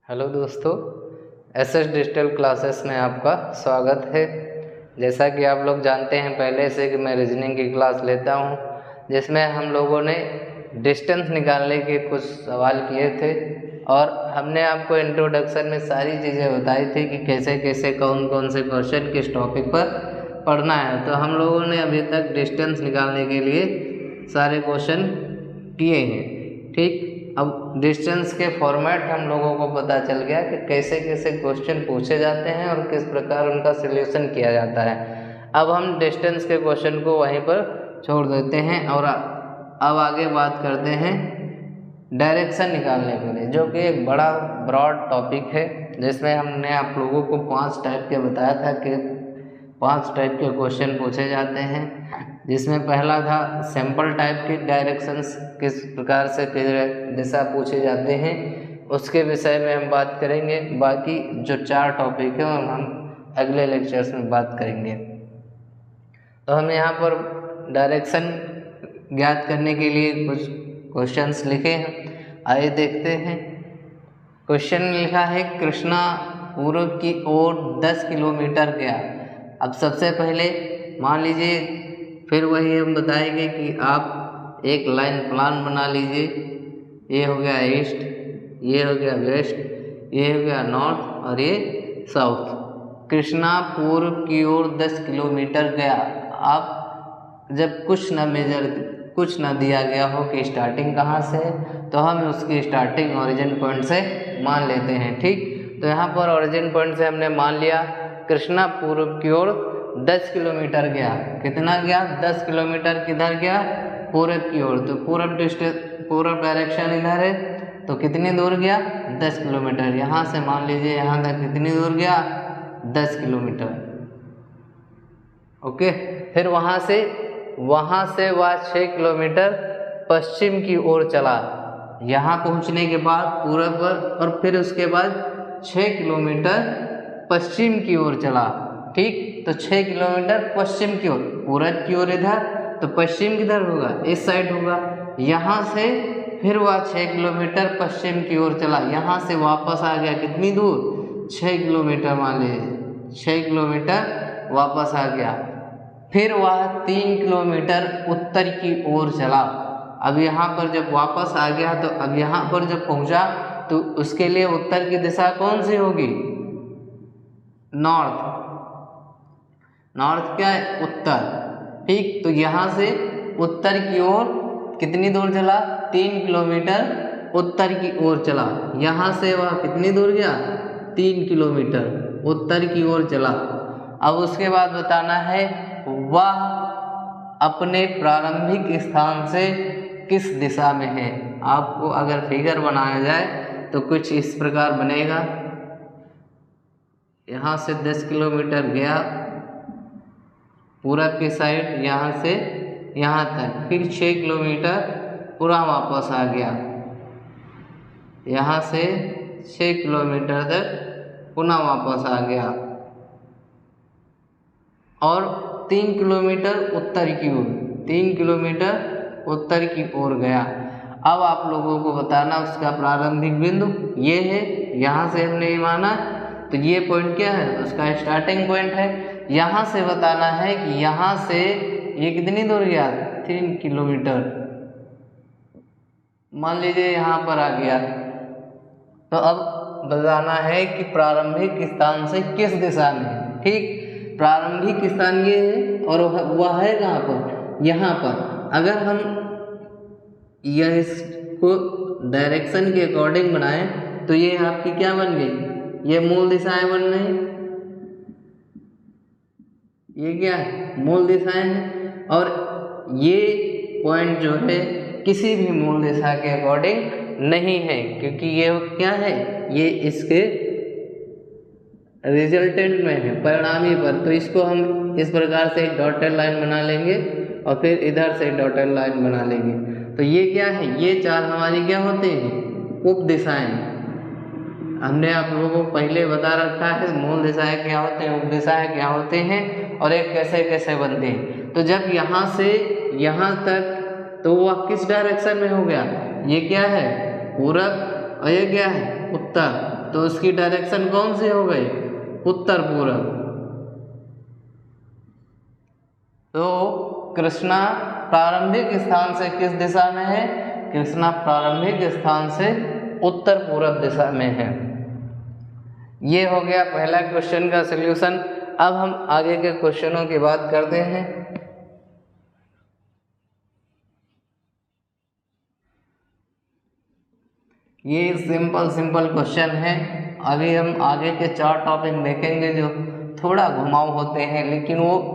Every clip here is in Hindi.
हेलो दोस्तों, एसएस डिजिटल क्लासेस में आपका स्वागत है। जैसा कि आप लोग जानते हैं पहले से कि मैं रीजनिंग की क्लास लेता हूं, जिसमें हम लोगों ने डिस्टेंस निकालने के कुछ सवाल किए थे और हमने आपको इंट्रोडक्शन में सारी चीज़ें बताई थी कि कैसे कैसे कौन कौन से क्वेश्चन किस टॉपिक पर पढ़ना है। तो हम लोगों ने अभी तक डिस्टेंस निकालने के लिए सारे क्वेश्चन किए हैं। ठीक, अब डिस्टेंस के फॉर्मेट हम लोगों को पता चल गया कि कैसे कैसे क्वेश्चन पूछे जाते हैं और किस प्रकार उनका सलूशन किया जाता है। अब हम डिस्टेंस के क्वेश्चन को वहीं पर छोड़ देते हैं और अब आगे बात करते हैं डायरेक्शन निकालने के लिए, जो कि एक बड़ा ब्रॉड टॉपिक है, जिसमें हमने आप लोगों को 5 टाइप के बताया था कि 5 टाइप के क्वेश्चन पूछे जाते हैं। जिसमें पहला था सैम्पल टाइप के डायरेक्शंस, किस प्रकार से दिशा पूछे जाते हैं, उसके विषय में हम बात करेंगे। बाकी जो 4 टॉपिक है हम अगले लेक्चर्स में बात करेंगे। तो हम यहाँ पर डायरेक्शन ज्ञात करने के लिए कुछ क्वेश्चंस लिखे हैं, आइए देखते हैं। क्वेश्चन में लिखा है कृष्णा पूर्व की ओर 10 किलोमीटर गया। अब सबसे पहले मान लीजिए, फिर वही हम बताएंगे कि आप एक लाइन प्लान बना लीजिए। ये हो गया ईस्ट, ये हो गया वेस्ट, ये हो गया नॉर्थ और ये साउथ। कृष्णा पूर्व की ओर 10 किलोमीटर गया। आप जब कुछ ना दिया गया हो कि स्टार्टिंग कहाँ से है, तो हम उसकी स्टार्टिंग ओरिजिन पॉइंट से मान लेते हैं। ठीक, तो यहाँ पर ओरिजिन पॉइंट से हमने मान लिया कृष्णा पूर्व की ओर 10 किलोमीटर गया। कितना गया? 10 किलोमीटर। किधर गया? पूरब की ओर। तो पूरब डायरेक्शन इधर है, तो कितनी दूर गया? 10 किलोमीटर। यहाँ से मान लीजिए यहाँ तक कितनी दूर गया? 10 किलोमीटर। ओके, फिर वहाँ से वह 6 किलोमीटर पश्चिम की ओर चला। यहाँ पहुँचने के बाद पूरब पर, और फिर उसके बाद 6 किलोमीटर पश्चिम की ओर चला। ठीक, तो 6 किलोमीटर पश्चिम की ओर, पूरब की ओर इधर, तो पश्चिम किधर होगा? इस साइड होगा। यहाँ से फिर वह 6 किलोमीटर पश्चिम की ओर चला। यहाँ से वापस आ गया कितनी दूर? 6 किलोमीटर मान लीजिए, 6 किलोमीटर वापस आ गया। फिर वह 3 किलोमीटर उत्तर की ओर चला। अब यहाँ पर जब वापस आ गया, तो अब यहाँ पर जब पहुँचा तो उसके लिए उत्तर की दिशा कौन सी होगी? नॉर्थ। नॉर्थ क्या है? उत्तर। ठीक, तो यहाँ से उत्तर की ओर कितनी दूर चला? 3 किलोमीटर उत्तर की ओर चला। यहाँ से वह कितनी दूर गया? 3 किलोमीटर उत्तर की ओर चला। अब उसके बाद बताना है वह अपने प्रारंभिक स्थान से किस दिशा में है। आपको अगर फिगर बनाया जाए तो कुछ इस प्रकार बनेगा। यहाँ से 10 किलोमीटर गया पूरब की साइड, यहाँ से यहाँ तक, फिर 6 किलोमीटर पूरा वापस आ गया। यहाँ से 6 किलोमीटर तक पुनः वापस आ गया और 3 किलोमीटर उत्तर की ओर, 3 किलोमीटर उत्तर की ओर गया। अब आप लोगों को बताना उसका प्रारंभिक बिंदु ये है। यहाँ से हमने ये माना, तो ये पॉइंट क्या है? उसका स्टार्टिंग पॉइंट है। यहाँ से बताना है कि यहाँ से ये कितनी दूर गया? 3 किलोमीटर। मान लीजिए यहाँ पर आ गया, तो अब बताना है कि प्रारंभिक स्थान से किस दिशा में है। ठीक, प्रारंभिक स्थान ये है और वह है कहाँ पर? यहाँ पर। अगर हम यह इसको डायरेक्शन के अकॉर्डिंग बनाएं तो ये आपकी क्या बन गई? ये मूल दिशाएं बन रही। ये क्या है? मूल दिशाएं हैं। और ये पॉइंट जो है किसी भी मूल दिशा के अकॉर्डिंग नहीं है, क्योंकि ये क्या है? ये इसके रिजल्टेंट में है, परिणामी पर। तो इसको हम इस प्रकार से एक डॉटेड लाइन बना लेंगे और फिर इधर से डॉटेड लाइन बना लेंगे। तो ये क्या है? ये 4 हमारी क्या होते हैं? उप दिशाएं। हमने आप लोगों को पहले बता रखा है मूल दिशाएं क्या होते हैं, उप दिशाएं क्या होते हैं और एक कैसे कैसे बनते हैं। तो जब यहाँ से यहाँ तक, तो वह किस डायरेक्शन में हो गया? ये क्या है? पूरब और ये क्या है? उत्तर। तो उसकी डायरेक्शन कौन सी हो गई? उत्तर पूरब। तो कृष्णा प्रारंभिक स्थान से किस दिशा में है? कृष्णा प्रारंभिक स्थान से उत्तर पूरब दिशा में है। ये हो गया पहला क्वेश्चन का सलूशन। अब हम आगे के क्वेश्चनों की बात करते हैं। ये सिंपल क्वेश्चन है। अभी हम आगे के 4 टॉपिक देखेंगे जो थोड़ा घुमाव होते हैं, लेकिन वो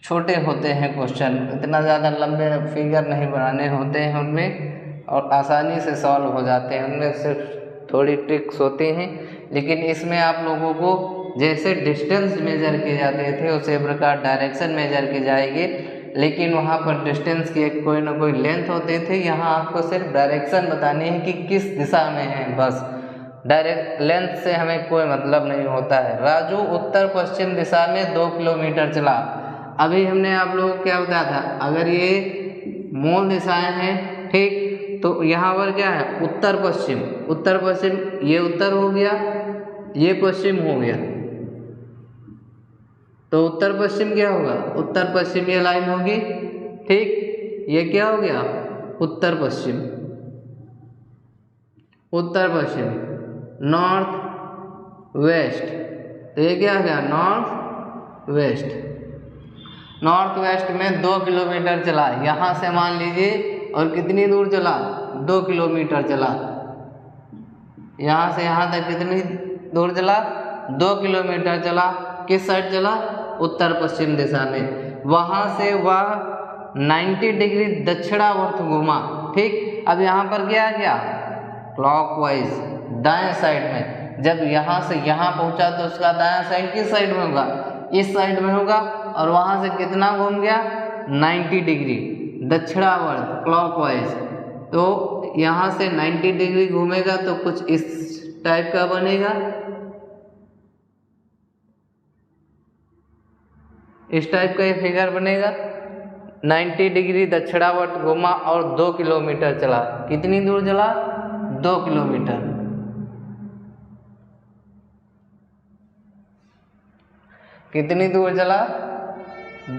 छोटे होते हैं क्वेश्चन, इतना ज़्यादा लंबे फिगर नहीं बनाने होते हैं उनमें, और आसानी से सॉल्व हो जाते हैं। उनमें सिर्फ थोड़ी ट्रिक्स होती हैं, लेकिन इसमें आप लोगों को जैसे डिस्टेंस मेजर किए जाते थे उसी प्रकार डायरेक्शन मेजर की जाएगी, लेकिन वहाँ पर डिस्टेंस की कोई ना कोई लेंथ होते थे। यहाँ आपको सिर्फ डायरेक्शन बतानी है कि किस दिशा में है, बस। डायरेक्ट लेंथ से हमें कोई मतलब नहीं होता है। राजू उत्तर पश्चिम दिशा में 2 किलोमीटर चला। अभी हमने आप लोगों को क्या बताया था? अगर ये मूल दिशाएं हैं, ठीक, तो यहाँ पर क्या है? उत्तर पश्चिम। उत्तर पश्चिम, ये उत्तर हो गया, ये पश्चिम हो गया, तो उत्तर पश्चिम क्या होगा? उत्तर पश्चिम ये लाइन होगी, ठीक। ये क्या हो गया? उत्तर पश्चिम। उत्तर पश्चिम, नॉर्थ वेस्ट, तो ये क्या हो गया? North west. नॉर्थ वेस्ट में 2 किलोमीटर चला। यहाँ से मान लीजिए, और कितनी दूर चला? 2 किलोमीटर चला। यहाँ से यहाँ तक कितनी दूर चला? 2 किलोमीटर चला। किस साइड चला? उत्तर पश्चिम दिशा में। वहाँ से वह 90 डिग्री दक्षिणावर्त घूमा, ठीक। अब यहाँ पर क्या है? क्या क्लॉकवाइज, दाएं साइड में। जब यहाँ से यहाँ पहुँचा तो उसका दायां साइड किस साइड में होगा? इस साइड में होगा। और वहाँ से कितना घूम गया? 90 डिग्री दक्षिणावर्त, क्लॉकवाइज। तो यहाँ से 90 डिग्री घूमेगा तो कुछ इस टाइप का बनेगा, इस टाइप का ये फिगर बनेगा। 90 डिग्री दक्षिणावर्त घूमा और 2 किलोमीटर चला। कितनी दूर चला? 2 किलोमीटर। कितनी दूर चला?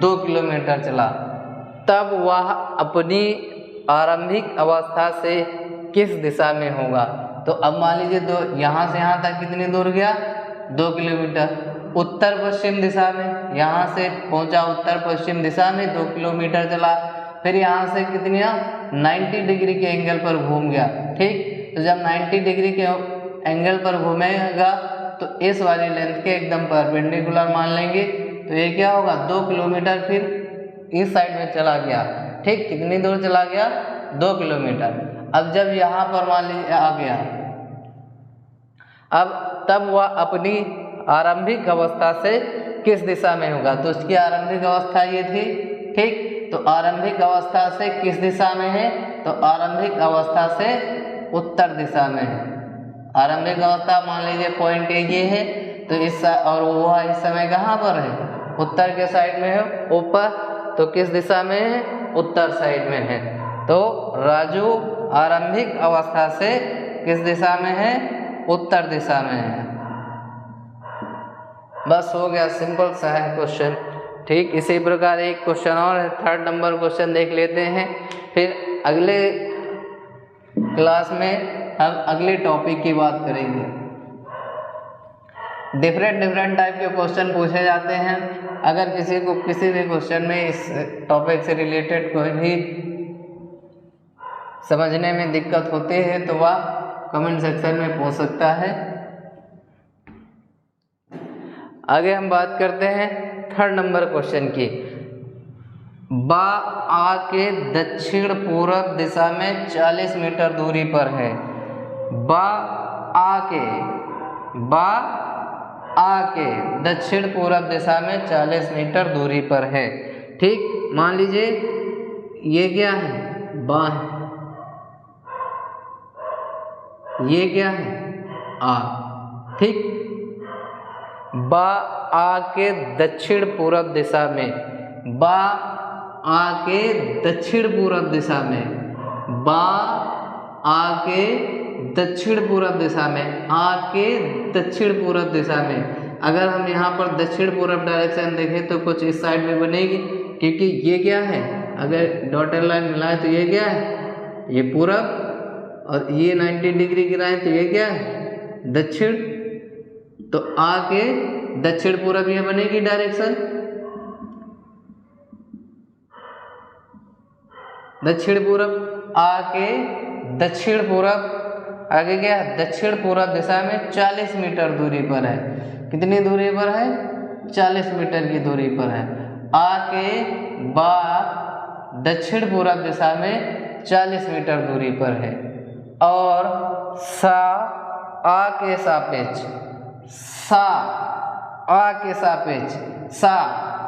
2 किलोमीटर चला। तब वह अपनी आरंभिक अवस्था से किस दिशा में होगा? तो अब मान लीजिए, यहाँ से यहाँ तक कितनी दूर गया? 2 किलोमीटर। उत्तर पश्चिम दिशा में, यहाँ से पहुँचा उत्तर पश्चिम दिशा में, 2 किलोमीटर चला। फिर यहाँ से कितनी 90 डिग्री के एंगल पर घूम गया, ठीक। तो जब 90 डिग्री के एंगल पर घूमेगा तो इस वाली लेंथ के एकदम परपेंडिकुलर मान लेंगे, तो ये क्या होगा? 2 किलोमीटर फिर इस साइड में चला गया, ठीक। कितनी दूर चला गया? 2 किलोमीटर। अब जब यहाँ पर मान लीजिए आ गया, अब तब वह अपनी आरंभिक अवस्था से किस दिशा में होगा? तो उसकी आरंभिक अवस्था ये थी, ठीक। तो आरंभिक अवस्था से किस दिशा में है? तो आरंभिक अवस्था से उत्तर दिशा में है। आरंभिक अवस्था मान लीजिए पॉइंट ये है, तो इस और वह इस समय कहाँ पर है? उत्तर के साइड में है, ऊपर। तो किस दिशा में है? उत्तर साइड में है। तो राजू आरंभिक अवस्था से किस दिशा में है? उत्तर दिशा में है। बस हो गया, सिंपल सा है क्वेश्चन, ठीक। इसी प्रकार एक क्वेश्चन और है, 3rd नंबर क्वेश्चन देख लेते हैं। फिर अगले क्लास में हम अगले टॉपिक की बात करेंगे। डिफरेंट टाइप के क्वेश्चन पूछे जाते हैं। अगर किसी को किसी भी क्वेश्चन में इस टॉपिक से रिलेटेड कोई भी समझने में दिक्कत होती है तो वह कमेंट सेक्शन में पूछ सकता है। आगे हम बात करते हैं 3rd नंबर क्वेश्चन की। बा आ के दक्षिण पूर्व दिशा में 40 मीटर दूरी पर है। बा आ के दक्षिण पूर्व दिशा में 40 मीटर दूरी पर है, ठीक। मान लीजिए ये क्या है? बा है, ये क्या है? आ, ठीक। बा आ के दक्षिण पूर्व दिशा में, बा आ के दक्षिण पूर्व दिशा में, बा आ के दक्षिण पूर्व दिशा में, आ के दक्षिण पूर्व दिशा में। अगर हम यहाँ पर दक्षिण पूर्व डायरेक्शन देखें तो कुछ इस साइड में बनेगी, क्योंकि ये क्या है, अगर डॉटेड लाइन मिलाए तो ये क्या है, ये पूर्व, और ये 90 डिग्री गिराए तो ये क्या है, दक्षिण। तो आ के दक्षिण पूर्व ये बनेगी डायरेक्शन, दक्षिण पूर्व। आ के दक्षिण पूर्व, आगे क्या है, दक्षिण पूर्व दिशा में 40 मीटर दूरी पर है। कितनी दूरी पर है, 40 मीटर की दूरी पर है। आ के बा दक्षिण पूर्व दिशा में 40 मीटर दूरी पर है। और सा आ के सापेक्ष, सा आ के सापेक्ष, सा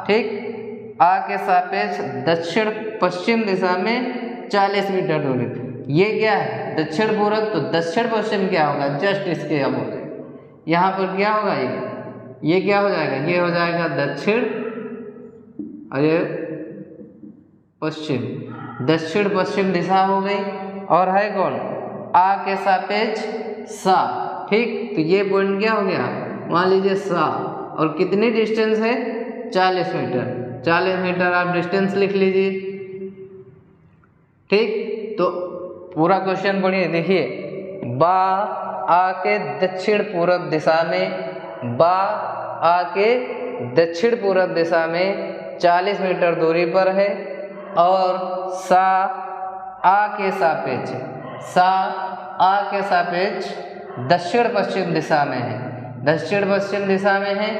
ठीक, आ के सापेक्ष दक्षिण पश्चिम दिशा में 40 मीटर दूरी। ये क्या है, दक्षिण पूर्व, तो दक्षिण पश्चिम क्या होगा, जस्ट इसके अपोजिट। यहाँ पर क्या होगा, ये क्या हो जाएगा, ये हो जाएगा दक्षिण और ये पश्चिम, दक्षिण पश्चिम दिशा हो गई। और है कौन, आ के सापेक्ष सा, ठीक। तो ये पॉइंट क्या हो गया, मान लीजिए सा, और कितनी डिस्टेंस है, 40 मीटर। 40 मीटर आप डिस्टेंस लिख लीजिए, ठीक। तो पूरा क्वेश्चन पढ़िए, देखिए, बा आ के दक्षिण पूर्व दिशा में, बा आ के दक्षिण पूर्व दिशा में 40 मीटर दूरी पर है। और सा आ के सापेक्ष, सा आ के सापेक्ष दक्षिण पश्चिम दिशा में है, दक्षिण पश्चिम दिशा में है,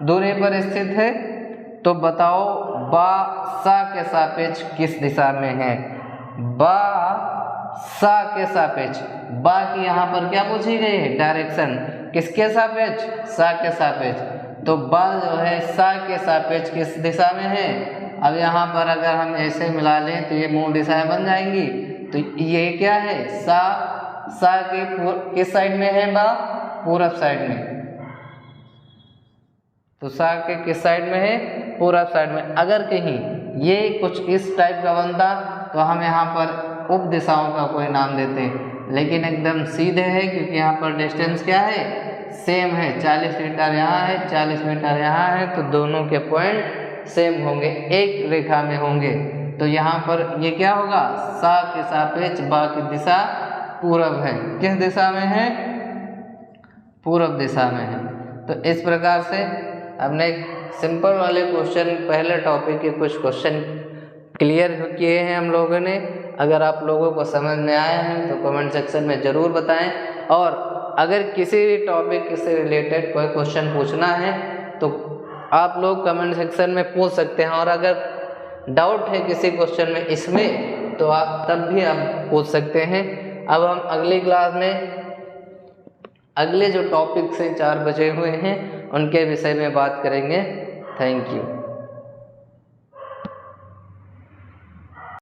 दूरी पर स्थित है। तो बताओ बा सा के सापेक्ष किस दिशा में है, बा सा के सापेक्ष। बा की यहाँ पर क्या पूछी गई है, डायरेक्शन, किसके सापेक्ष, सा के सापेक्ष। तो बा जो है सा के सापेक्ष किस दिशा में है। अब यहाँ पर अगर हम ऐसे मिला लें तो ये मूल दिशाएं बन जाएंगी। तो ये क्या है, सा के किस साइड में है, बा पूरब साइड में। तो सा के किस साइड में है, पूरब साइड में। अगर कहीं ये कुछ इस टाइप का बनता तो हम यहाँ पर उप दिशाओं का कोई नाम देते, लेकिन एकदम सीधे है, क्योंकि यहाँ पर डिस्टेंस क्या है, सेम है। 40 मीटर यहाँ है, 40 मीटर यहाँ है, तो दोनों के पॉइंट सेम होंगे, एक रेखा में होंगे। तो यहाँ पर ये क्या होगा, सा के सापेक्ष बा की दिशा पूरब है। किस दिशा में है, पूरब दिशा में है। तो इस प्रकार से हमने सिंपल वाले क्वेश्चन, पहले टॉपिक के कुछ क्वेश्चन क्लियर किए हैं हम लोगों ने। अगर आप लोगों को समझ में आए हैं तो कमेंट सेक्शन में ज़रूर बताएं। और अगर किसी भी टॉपिक से रिलेटेड कोई क्वेश्चन पूछना है तो आप लोग कमेंट सेक्शन में पूछ सकते हैं। और अगर डाउट है किसी क्वेश्चन में इसमें, तो आप तब भी आप पूछ सकते हैं। अब हम अगली क्लास में अगले जो टॉपिक से 4 बचे हुए हैं उनके विषय में बात करेंगे। Thank you.